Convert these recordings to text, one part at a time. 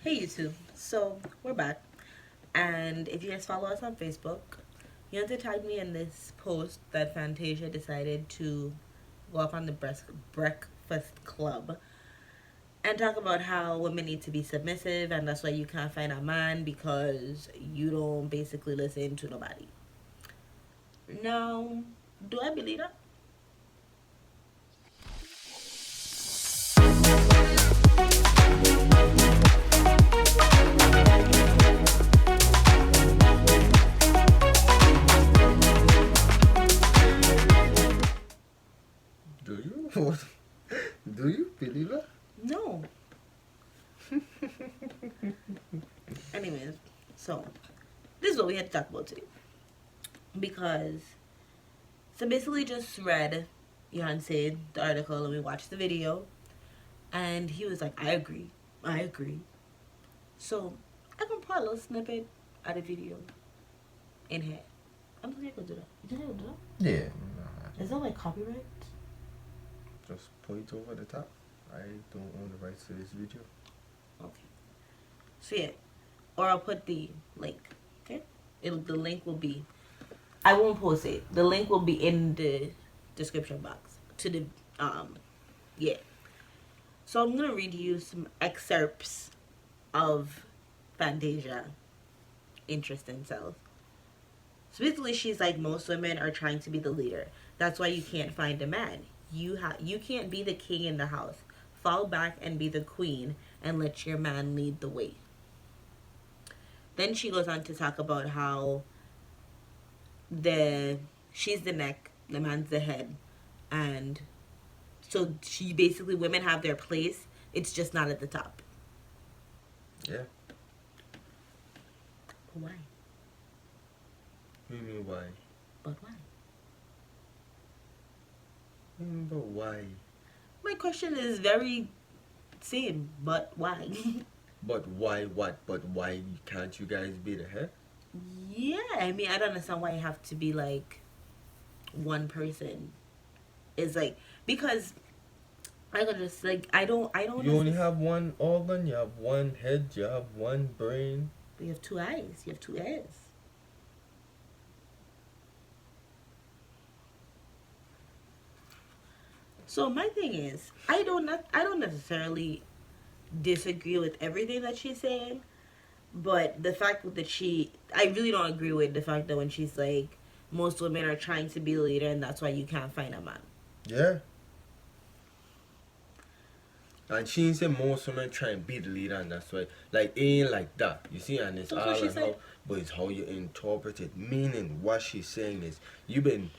Hey YouTube. So we're back. And if you guys follow us on Facebook, you have to tag me in this post that Fantasia decided to go off on the breakfast club and talk about how women need to be submissive and that's why you can't find a man because you don't basically listen to nobody. Now, do I believe that? Do you? What? Do you believe that? No. Anyways, so this is what we had to talk about today. Because so basically just read Beyonce the article and we watched the video and he was like, I agree. So I can put a little snippet of the video in here. I'm just gonna do that. You think I can do that? Yeah. Is that like copyright? Just put it over the top. I don't own the rights to this video. Okay. So yeah. Or I'll put the link. Okay? The link will be, I won't post it. The link will be in the description box to the yeah. So I'm gonna read you some excerpts of Fantasia interest in self. So basically she's like, most women are trying to be the leader. That's why you can't find a man. You can't be the king in the house. Fall back and be the queen and let your man lead the way. Then she goes on to talk about how she's the neck, the man's the head, and so she basically, women have their place. It's just not at the top. Yeah. Why? What do you mean why? But why? What do you mean but why? My question is very same, but why? But why what? But why can't you guys be the head? Yeah, I mean, I don't understand why you have to be like one person. It's like, because I could just like, I don't You only have one organ, you have one head, you have one brain. You have two eyes, you have two ears. So my thing is, I don't necessarily disagree with everything that she's saying, but the fact that I really don't agree with the fact that when she's like, most women are trying to be a leader and that's why you can't find a man. Yeah. And she ain't say most women try and be the leader and that's why, like, it ain't like that. You see, and it's That's all what she on said. how, but it's how you interpret it. Meaning, what she's saying is, you've been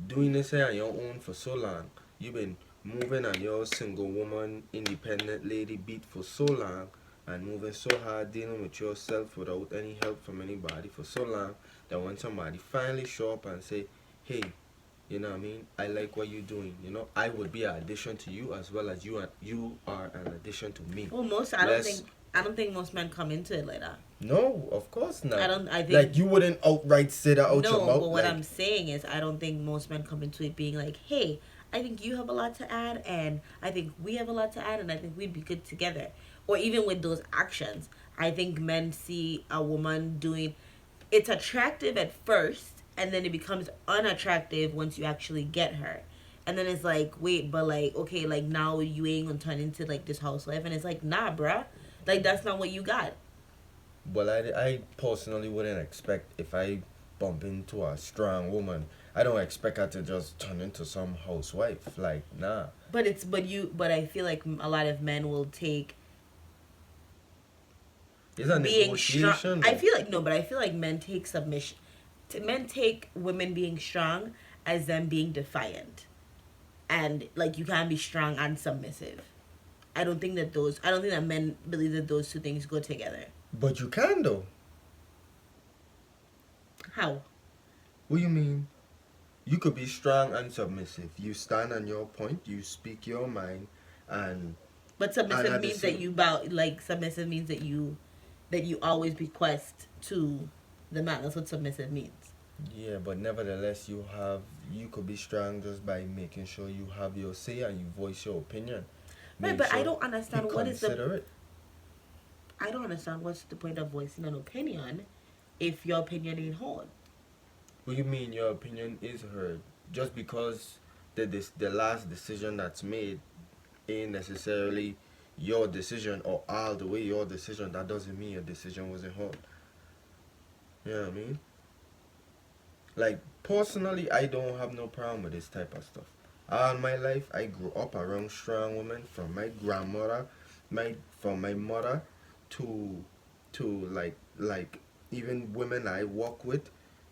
doing this here on your own for so long. You've been moving on your single woman, independent lady beat for so long, and moving so hard, dealing with yourself without any help from anybody for so long, that when somebody finally show up and say, hey, you know what I mean? I like what you're doing. You know, I would be an addition to you as well as you are an addition to me. Well, I don't think most men come into it like that. No, of course not. I think like you wouldn't outright say that out your no, mouth. but what like, I'm saying is I don't think most men come into it being like, hey, I think you have a lot to add and I think we have a lot to add and I think we'd be good together. Or even with those actions, I think men see a woman doing, it's attractive at first and then it becomes unattractive once you actually get her. And then it's like, wait, but like, okay, like now you ain't gonna turn into like this housewife. And it's like, nah, bruh. Like, that's not what you got. well, I personally wouldn't expect if I bump into a strong woman. I don't expect her to just turn into some housewife. Like, nah. But I feel like a lot of men will take It's a being strong. negotiation. I feel like no, but I feel like men take submission. Men take women being strong as them being defiant, and like you can't be strong and submissive. I don't think that men believe that those two things go together. But you can though. How? What do you mean? You could be strong and submissive. You stand on your point. You speak your mind, and But and submissive at the means that same you bow. Like submissive means that you always bequest to the man. That's what submissive means. yeah, but nevertheless, you could be strong just by making sure you have your say and you voice your opinion. Right, Make but I sure don't he understand what is the. consider it. I don't understand what's the point of voicing an opinion if your opinion ain't heard. What do you mean your opinion is heard? Just because the last decision that's made ain't necessarily your decision or all the way your decision, that doesn't mean your decision wasn't heard. You know what I mean? Like, personally, I don't have no problem with this type of stuff. All my life, I grew up around strong women, from my grandmother, from my mother, to like even women I work with.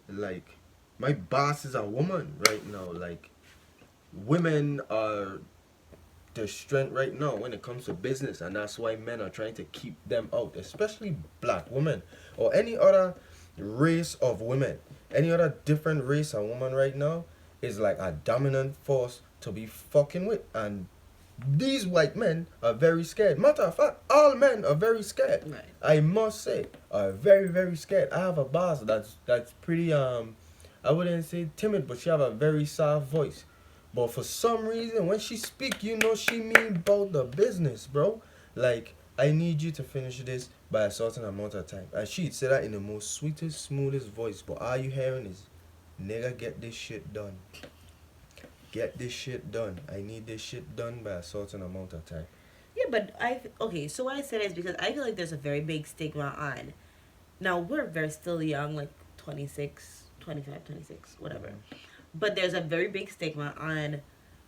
Like, my boss is a woman right now. Like, women are the strength right now when it comes to business, and that's why men are trying to keep them out, especially black women or any other race of women. Any other different race of woman right now is like a dominant force to be fucking with, and these white men are very scared. Matter of fact, all men are very scared. Right. I must say, are very very scared. I have a boss that's pretty I wouldn't say timid, but she have a very soft voice. But for some reason, when she speak, you know she mean about the business, bro. Like, I need you to finish this by a certain amount of time. And she'd say that in the most sweetest, smoothest voice. But all you hearing is, nigga, get this shit done. Get this shit done. I need this shit done by a certain amount of time. Yeah, but okay. So why I said is because I feel like there's a very big stigma on. Now we're very still young, like 26, 25, 26, whatever. But there's a very big stigma on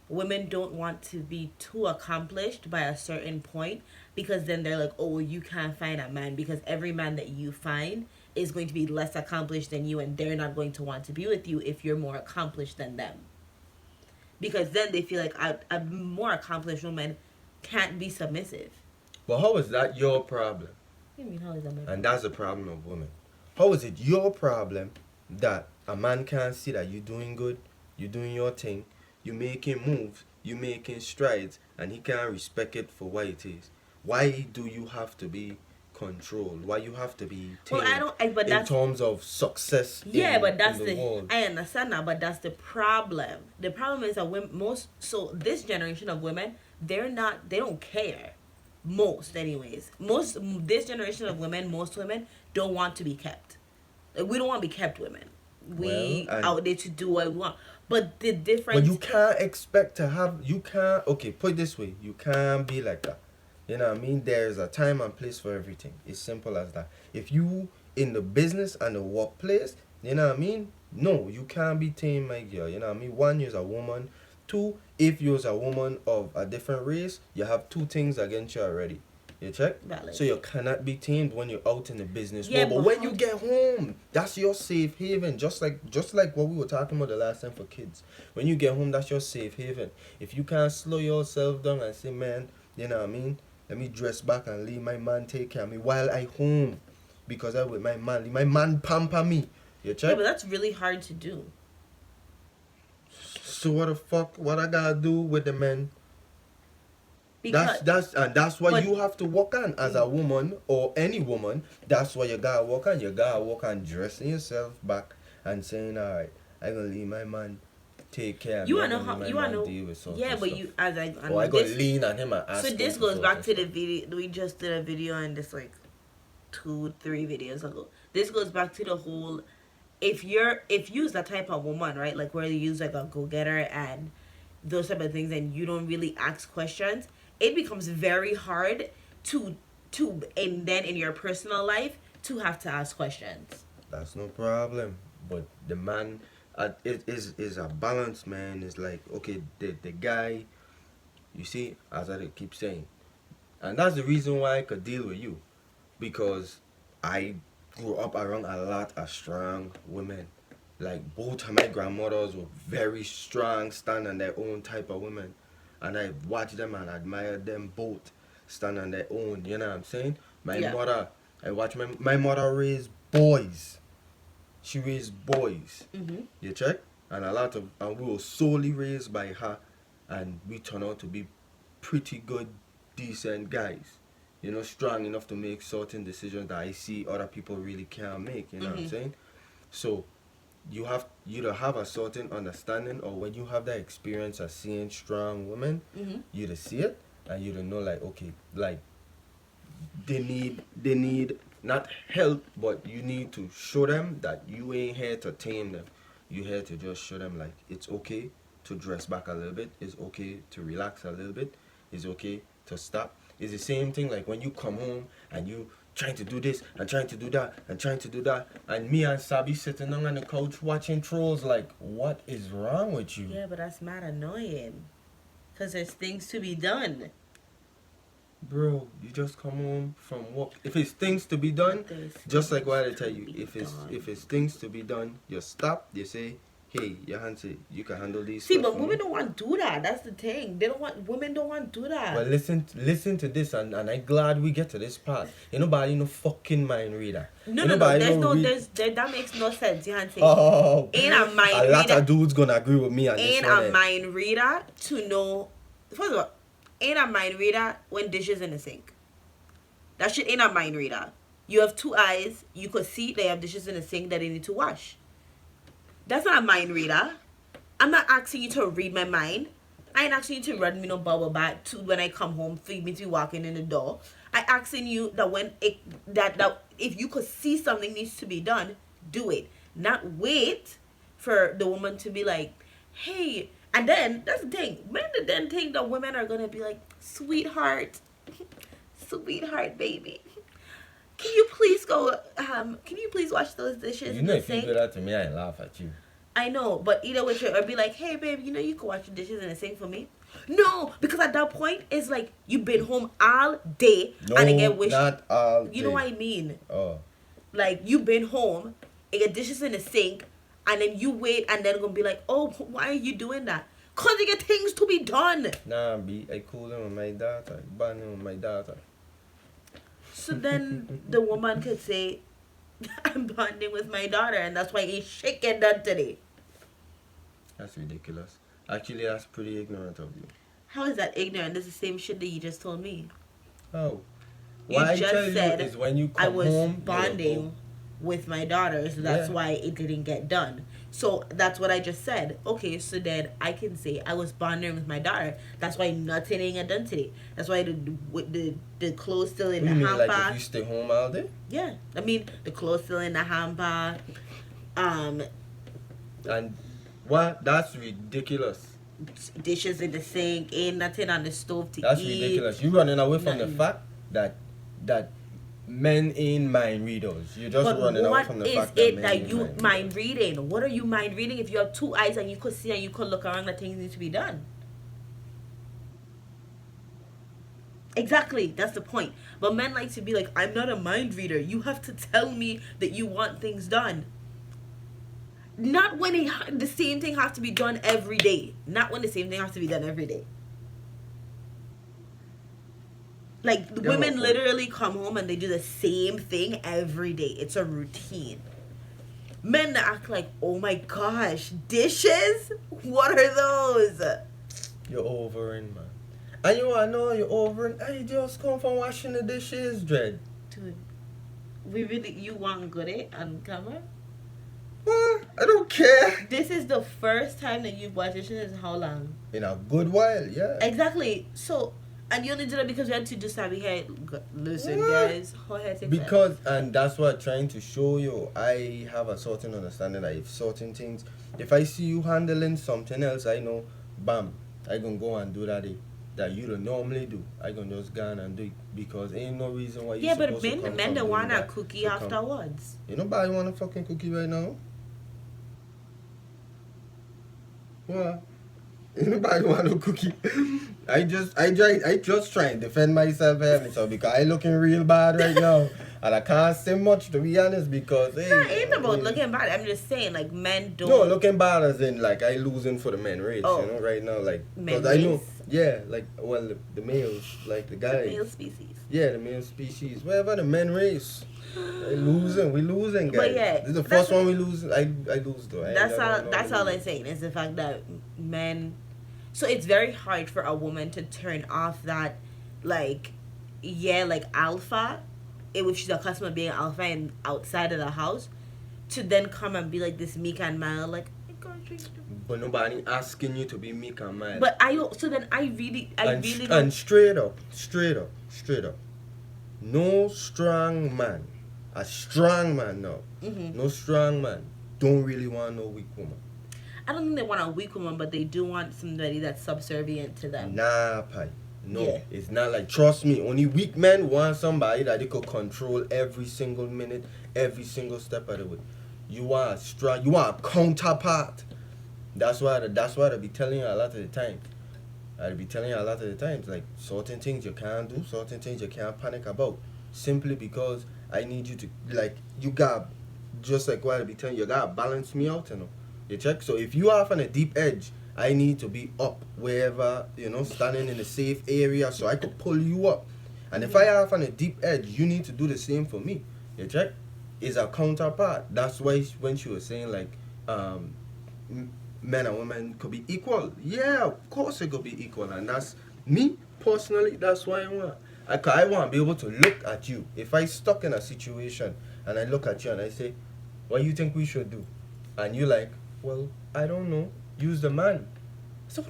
women don't want to be too accomplished by a certain point, because then they're like, oh, well, you can't find a man because every man that you find is going to be less accomplished than you, and they're not going to want to be with you if you're more accomplished than them. Because then they feel like a more accomplished woman can't be submissive. But how is that your problem? What do you mean, how is that my And problem? that's the problem of women. How is it your problem that a man can't see that you're doing good, you're doing your thing, you're making moves, you're making strides, and he can't respect it for what it is? Why do you have to be controlled? Why you have to be Well, tamed I don't. But in that's terms of success? yeah, but that's in the world? I understand that, but that's the problem. The problem is that this generation of women, they don't care. Most, anyways, this generation of women, most women don't want to be kept. Like, we don't want to be kept, women. We Well, and- out there to do what we want. But the difference. But you can't expect to have. You can't. Okay, put it this way. You can't be like that. You know what I mean? There's a time and place for everything. It's simple as that. If you in the business and the workplace, you know what I mean? No, you can't be tame, my girl. You know what I mean? One, you're a woman. Two, if you're a woman of a different race, you have two things against you already. You check? Valid. So you cannot be tamed when you're out in the business Yeah, world. But when you get home, that's your safe haven. Just like what we were talking about the last time for kids. When you get home, that's your safe haven. If you can't slow yourself down and say, man, you know what I mean? Let me dress back and leave my man take care of me while I home. Because I with my man. Leave my man pamper me. You Yeah, check? but that's really hard to do. So what the fuck? What I gotta do with the men? Because That's what but- you have to work on as a woman or any woman. That's what you gotta work on. You gotta work on dressing yourself back and saying, all right, I gonna leave my man take care of you me. wanna I know gonna how leave you my wanna man know. deal with certain Yeah, but stuff. you as I Or I gonna this, lean on him and ask so him this for goes back to certain the video we just did a video on this like 2-3 videos ago. This goes back to the whole if you's that type of woman, right, like where you use like a go-getter and those type of things, and you don't really ask questions, it becomes very hard to and then in your personal life to have to ask questions. That's no problem. But the man, it is a balance, man. It's like, okay, the guy, you see, as I keep saying, and that's the reason why I could deal with you, because I grew up around a lot of strong women. Like, both of my grandmothers were very strong, stand on their own type of women, and I watched them and admired them both stand on their own. You know what I'm saying? My Yeah. mother, I watched my mother raise boys. She raised boys. Mm-hmm. You check? And we were solely raised by her, and we turned out to be pretty good, decent guys. You know, strong enough to make certain decisions that I see other people really can't make. You know what I'm saying? So you to have a certain understanding, or when you have that experience of seeing strong women, Mm-hmm. you to see it and you to know, like, okay, like they need not help, but you need to show them that you ain't here to tame them. You here to just show them like it's okay to dress back a little bit. It's okay to relax a little bit. It's okay to stop. It's the same thing like when you come home and you trying to do this and trying to do that and trying to do that, and me and Sabi sitting down on the couch watching trolls. Like, what is wrong with you? Yeah, but that's mad annoying. Because there's things to be done. Bro, you just come home from work. If it's things to be done, just like what I tell you, if it's things to be done, you stop, you say, hey, your Hansi, you can handle these. See, but women don't want to do that. That's the thing. Women don't want to do that. Well, listen to this, and I'm glad we get to this part. Ain't nobody no fucking mind reader. No, that makes no sense. You can't say. Oh, ain't a mind reader. A lot of dudes gonna agree with me on this one. Ain't a mind reader to know. First of all, ain't a mind reader when dishes in the sink. That shit ain't a mind reader. You have two eyes. You could see they have dishes in the sink that they need to wash. That's not a mind reader. I'm not asking you to read my mind. I ain't asking you to run me no bubble bath to when I come home, feed me to walking in the door. I asking you that if you could see something needs to be done, do it. Not wait for the woman to be like, hey. And then that's the thing. Men then think that women are gonna be like, sweetheart, baby. Can you please go? Can you please wash those dishes? You know, if you do that to me, I laugh at you. I know, but either way, or be like, hey, babe, you know, you can wash the dishes in the sink for me. No, because at that point, it's like you've been home all day and I get wished. Not all day. You know what I mean? Oh. Like you've been home, and get dishes in the sink, and then you wait, and then gonna be like, oh, why are you doing that? Cause you get things to be done. Nah, I cooling with my daughter, bonding with my daughter. So then the woman could say, I'm bonding with my daughter, and that's why ain't shit get done today. That's ridiculous. Actually, that's pretty ignorant of you. How is that ignorant? That's the same shit that you just told me. Oh. What you just said is when you come I was home, bonding with my daughter, so that's why it didn't get done. So that's what I just said. Okay, so then I can say I was bonding with my daughter. That's why nothing ain't get done today. That's why the clothes still in the hamper. Like if you stay home all day? Yeah, I mean the clothes still in the hamper. And what? That's ridiculous. Dishes in the sink, ain't nothing on the stove to That's eat. That's ridiculous. You running away from the fact that men ain't mind readers. You're just running away from the fact that men ain't you mind reading? What are you mind reading if you have two eyes and you could see and you could look around that things need to be done? Exactly, that's the point. But men like to be like, I'm not a mind reader. You have to tell me that you want things done. Not when the same thing has to be done every day. Not when the same thing has to be done every day. Like, women literally come home and they do the same thing every day. It's a routine. Men that act like, oh my gosh, dishes? What are those? You're overing, man. And you want to know you're overing? I just come from washing the dishes, Dread. Dude, you want good it on camera? Well, I don't care. This is the first time that you've washed dishes in how long? In a good while, yeah. Exactly. So... And you only did it because you had to just have your head. Listen, guys. Because, and that's what I'm trying to show you. I have a certain understanding that if certain things, if I see you handling something else, I know, bam, I can go and do that you don't normally do. I can just go and do it because ain't no reason why you supposed to come. Yeah, but men don't want a cookie afterwards. You nobody want a fucking cookie right now. What? Anybody want a cookie? I just try and defend myself here, so because I looking real bad right now, and I can't say much to be honest because hey. No, it ain't about looking bad. I'm just saying like men don't. No, looking bad as in like I losing for the men race, you know, right now like because I know, yeah, like well the males, like the guys. The male species. Yeah, the male species. Wherever the men race. We losing, guys. But yeah, this is the first one we lose. I lose though. That's all I'm saying is the fact that men. So it's very hard for a woman to turn off that, like alpha, if she's accustomed to being alpha and outside of the house, to then come and be like this meek and mild, like I can't drink. But nobody asking you to be meek and mild. But I really and straight up. no strong man, a strong man now, no strong man don't really want no weak woman. I don't think they want a weak woman, but they do want somebody that's subservient to them. Nah, pai. No, Yeah. it's not like, trust me, only weak men want somebody that they could control every single minute, every single step of the way. You want a strong, you want a counterpart. That's why I be telling you a lot of the time. I be telling you a lot of the times, like, certain things you can't do, certain things you can't panic about. Simply because I need you to, like, you got, just like what I be telling you, you gotta balance me out, you know. You check? So if you are on a deep edge, I need to be up wherever, standing in a safe area so I could pull you up. And if I are on a deep edge, you need to do the same for me. You check? Is a counterpart. That's why when she was saying, like, men and women could be equal. Yeah, of course it could be equal. And that's me, personally, that's what I want. I want to be able to look at you. If I stuck in a situation and I look at you and I say, what do you think we should do? And you like, well, I don't know. Use the man. So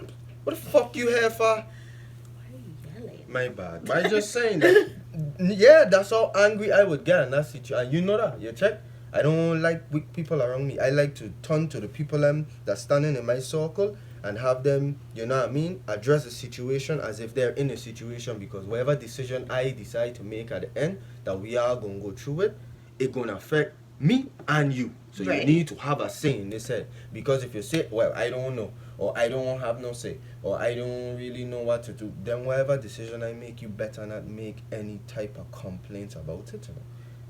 what the fuck you here for? Why are you yelling? My bad. But I just saying that. Yeah, that's how angry I would get in that situation. And you know that. You check? I don't like weak people around me. I like to turn to the people that's standing in my circle and have them, you know what I mean, address the situation as if they're in a situation, because whatever decision I decide to make at the end, that we are going to go through it, it's going to affect me and you. So right. You need to have a say in this head. Because if you say, well, I don't know, or I don't have no say, or I don't really know what to do, then whatever decision I make, you better not make any type of complaints about it, you know?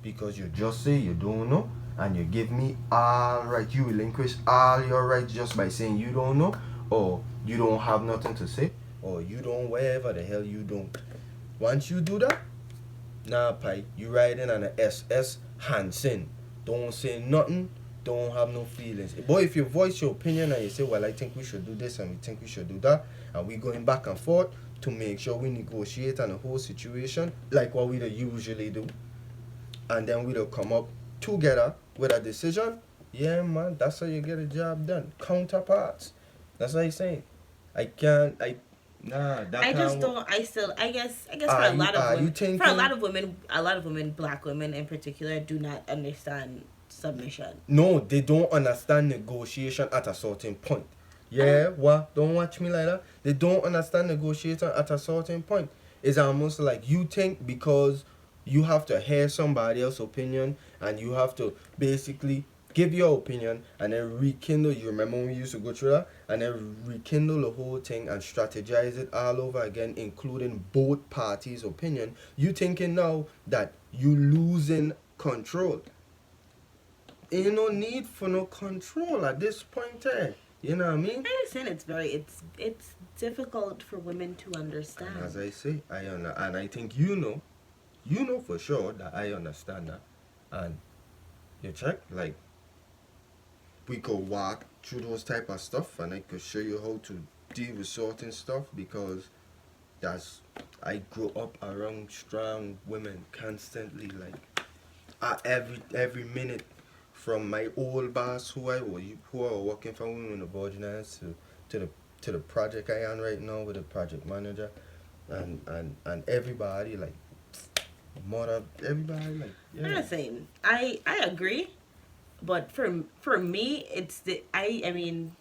Because you just say you don't know, and you give me all right, you relinquish all your rights just by saying you don't know, or you don't have nothing to say, or you don't, wherever the hell you don't. Once you do that, nah, pai, you riding on a SS Hansen. Don't say nothing, don't have no feelings. Boy, if you voice your opinion and you say, well, I think we should do this and we think we should do that, and we going back and forth to make sure we negotiate on the whole situation, like what we usually do, and then we'll come up together with a decision, yeah, man, that's how you get a job done. Counterparts. That's what I'm saying. I guess I guess for a lot of women, a lot of women, black women in particular, do not understand submission. No, they don't understand negotiation at a certain point. Yeah, what? Don't watch me like that. They don't understand negotiation at a certain point. It's almost like you think because you have to hear somebody else's opinion and you have to basically give your opinion and then rekindle. You remember when we used to go through that? And then rekindle the whole thing and strategize it all over again, including both parties' opinion. You thinking now that you losing control. Ain't no need for no control at this point there. You know what I mean? I understand it's difficult for women to understand. And as I say, and I think you know for sure that I understand that. And you check, like, we could walk through those type of stuff and I could show you how to deal with certain stuff, because I grew up around strong women constantly, like every minute, from my old boss who I was working for in the Virginians to the project I am right now with the project manager and everybody, like mother, everybody, like, yeah. I'm the same. I agree, but for me, it's I mean,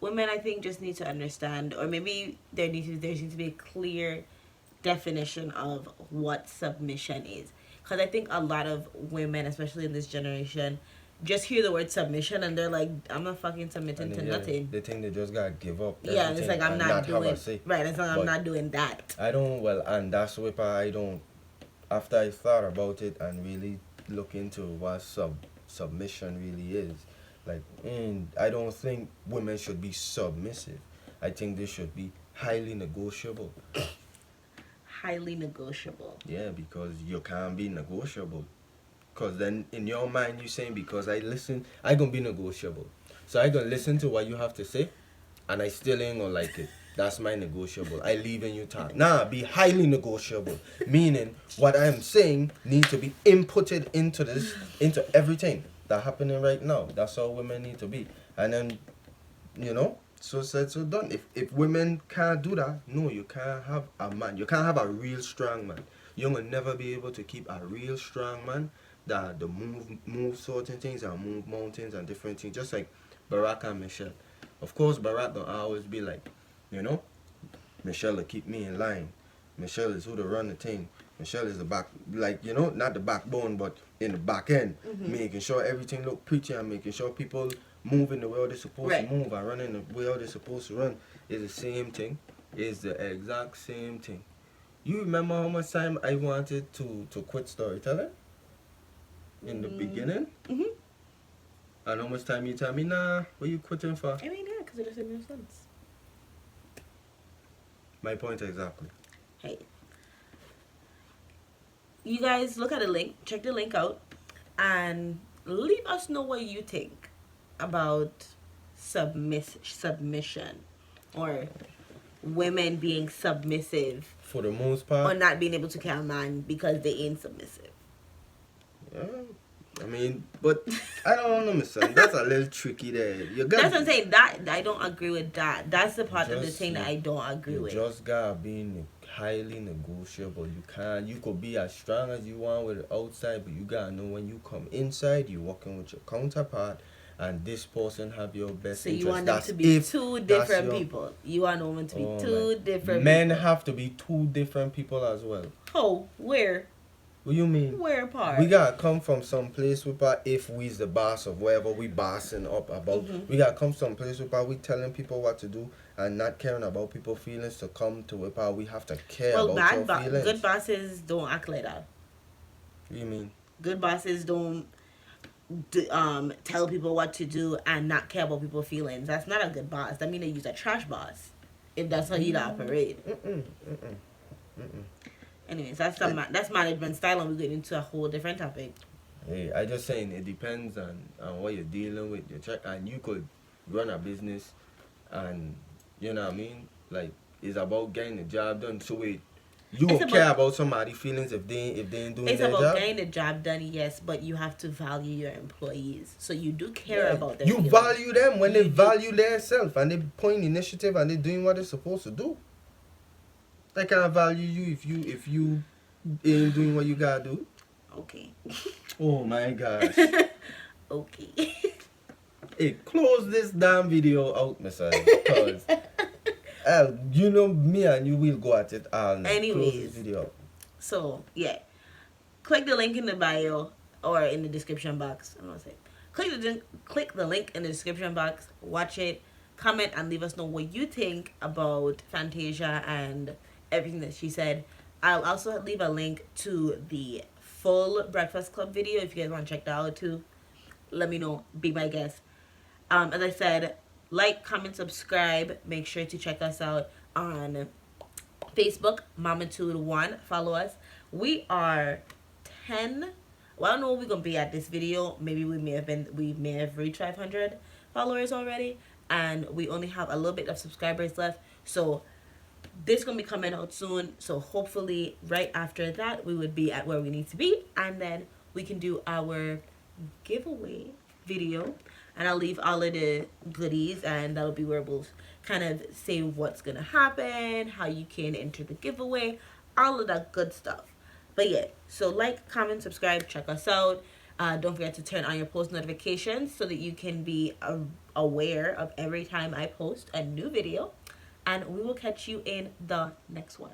women, I think, just need to understand, or maybe there needs to be a clear definition of what submission is. Because I think a lot of women, especially in this generation, just hear the word submission and they're like, I'm not fucking submitting to nothing. They think they just gotta give up. Yeah, it's like I'm not doing right. It's like I'm not doing that. I don't. Well, and that's why I don't. After I thought about it and really look into what submission really is, like, I don't think women should be submissive. I think they should be highly negotiable. Highly negotiable. Yeah, because you can't be negotiable. Because then in your mind you're saying, because I gonna be negotiable. So I gonna listen to what you have to say and I still ain't gonna like it. That's my negotiable. I leave in you talk. Nah, be highly negotiable. Meaning what I'm saying needs to be inputted into everything that happening right now. That's how women need to be. And then, so said, so done. If women can't do that, no, you can't have a man. You can't have a real strong man. you're gonna never be able to keep a real strong man that the move certain things and move mountains and different things. Just like Barack and Michelle. Of course, Barack don't always be like, you know, Michelle will keep me in line. Michelle is who to run the thing. Michelle is the back, like, you know, not the backbone, but in the back end, making sure everything look pretty and making sure people move in the way they're supposed to move and running the way they're supposed to run. Is the same thing. It's the exact same thing. You remember how much time I wanted to quit storytelling in the beginning? Mm-hmm. And how much time you tell me, nah, what you quitting for? I mean, yeah, because it doesn't make sense. My point exactly. Hey, you guys look at the link, check the link out, and leave us know what you think about submission or women being submissive For the most part. or not being able to carry a man because they ain't submissive. Yeah. I mean, but I don't know, Miss Son. That's a little tricky there. That's what I'm saying. That I don't agree with that. That's the part of the thing that I don't agree with. You just gotta be highly negotiable. You could be as strong as you want with the outside, but you gotta know when you come inside, you're working with your counterpart, and this person have your best so interest. you want them to be two different people. You want a woman to be two different men people. have to be two different people as well. Oh, where? What you mean? Where apart? We gotta come from some place where if we's the boss of wherever we bossing up about, we gotta come some place where we telling people what to do and not caring about people's feelings to come to where we have to care about your feelings. Good bosses don't act like that. What do you mean? Good bosses don't tell people what to do and not care about people's feelings. That's not a good boss. That means they use a trash boss. If that's how you operate. Anyways, that's management style, and we get into a whole different topic. Hey, I just saying it depends on what you're dealing with. And you could run a business, and you know what I mean. Like it's about getting the job done. So wait, you will care about somebody's feelings if they ain't doing their job. It's about getting the job done, yes, but you have to value your employees. So you do care about them. You value them when they value themselves and they point initiative and they doing what they're supposed to do. They can't value you if you ain't doing what you gotta do. Okay. Oh my gosh. Okay. Hey, close this damn video out, Messiah. Because you know me and you will go at it all night. Anyways. Close this video out. So yeah. Click the link in the bio or in the description box. I'm gonna say click the link in the description box, watch it, comment and leave us know what you think about Fantasia and everything that she said. I'll also leave a link to the full Breakfast Club video if you guys want to check that out too. Let me know. Be my guest. As I said, like, comment, subscribe. Make sure to check us out on Facebook, Mamatude1. Follow us. We are 10. Well, I don't know what we're gonna be at this video. Maybe we may have reached 500 followers already, and we only have a little bit of subscribers left. So this is gonna be coming out soon, so hopefully right after that we would be at where we need to be, and then we can do our giveaway video, and I'll leave all of the goodies, and that'll be where we'll kind of say what's gonna happen, how you can enter the giveaway, all of that good stuff. But yeah, so like, comment, subscribe, check us out. Don't forget to turn on your post notifications so that you can be aware of every time I post a new video. And we will catch you in the next one.